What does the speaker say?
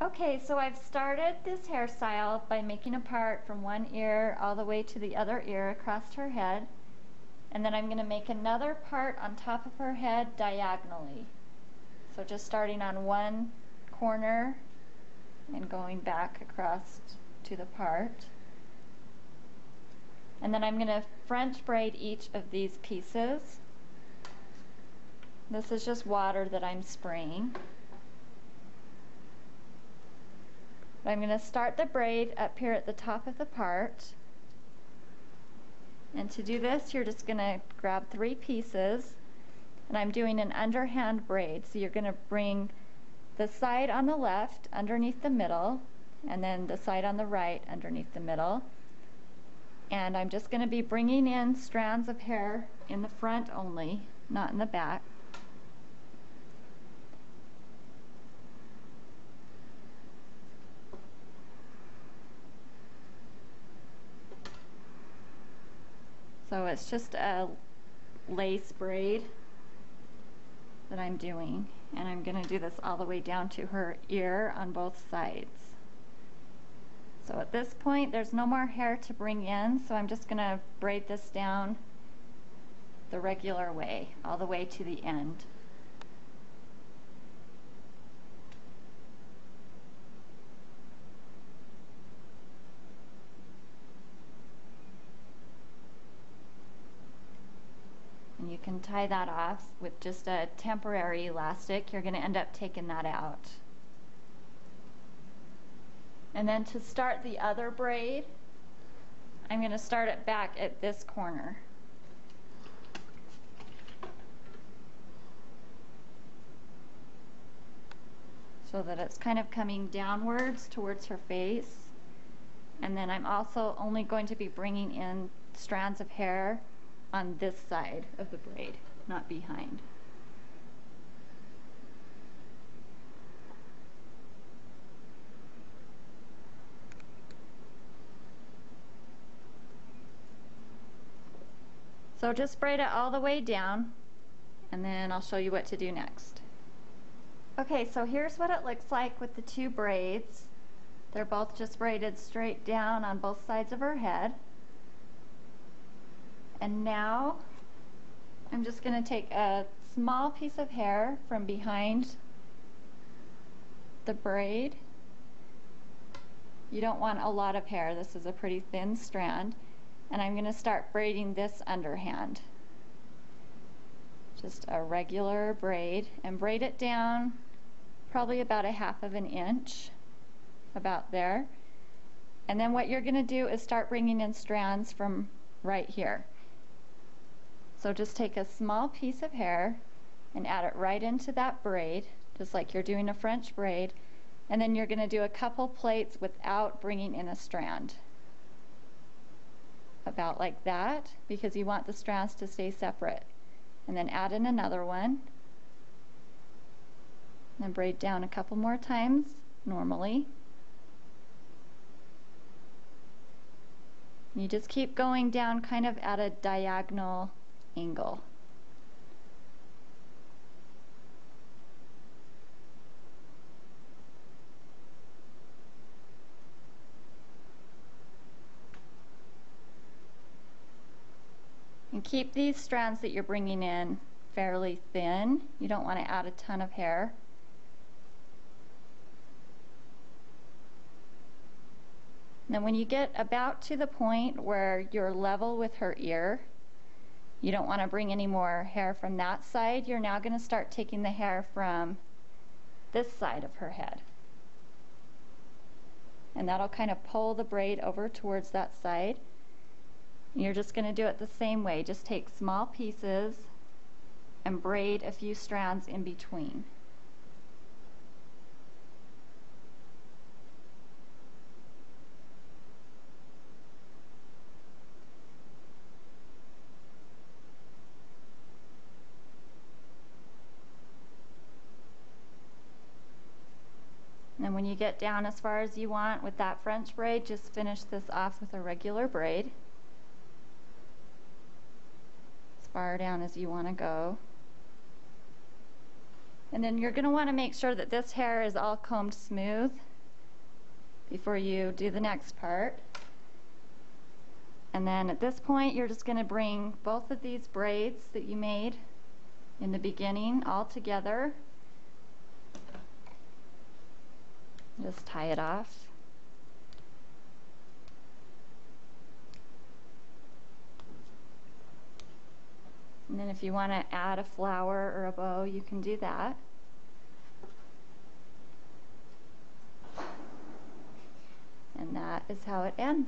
Okay, so I've started this hairstyle by making a part from one ear all the way to the other ear across her head. And then I'm going to make another part on top of her head diagonally. So just starting on one corner and going back across to the part. And then I'm going to French braid each of these pieces. This is just water that I'm spraying. I'm going to start the braid up here at the top of the part. And to do this, you're just going to grab 3 pieces, and I'm doing an underhand braid. So you're going to bring the side on the left underneath the middle, and then the side on the right underneath the middle. And I'm just going to be bringing in strands of hair in the front only, not in the back. So it's just a lace braid that I'm doing, and I'm going to do this all the way down to her ear on both sides. So at this point there's no more hair to bring in, so I'm just going to braid this down the regular way all the way to the end. And you can tie that off with just a temporary elastic. You're going to end up taking that out. And then to start the other braid, I'm going to start it back at this corner. So that it's kind of coming downwards towards her face. And then I'm also only going to be bringing in strands of hair on this side of the braid, not behind. So just braid it all the way down, and then I'll show you what to do next. Okay, so here's what it looks like with the 2 braids. They're both just braided straight down on both sides of her head. And now I'm just going to take a small piece of hair from behind the braid. You don't want a lot of hair. This is a pretty thin strand. And I'm going to start braiding this underhand. Just a regular braid, and braid it down probably about 1/2 inch, about there. And then what you're going to do is start bringing in strands from right here. So just take a small piece of hair and add it right into that braid, just like you're doing a French braid, and then you're going to do a couple plaits without bringing in a strand. About like that, because you want the strands to stay separate. And then add in another one, and then braid down a couple more times normally. You just keep going down kind of at a diagonal angle. And keep these strands that you're bringing in fairly thin. You don't want to add a ton of hair. And then when you get about to the point where you're level with her ear, you don't want to bring any more hair from that side. You're now going to start taking the hair from this side of her head. And that'll kind of pull the braid over towards that side. And you're just going to do it the same way. Just take small pieces and braid a few strands in between. And when you get down as far as you want with that French braid, just finish this off with a regular braid. As far down as you want to go. And then you're going to want to make sure that this hair is all combed smooth before you do the next part. And then at this point, you're just going to bring both of these braids that you made in the beginning all together. Just tie it off. And then if you want to add a flower or a bow, you can do that. And that is how it ends.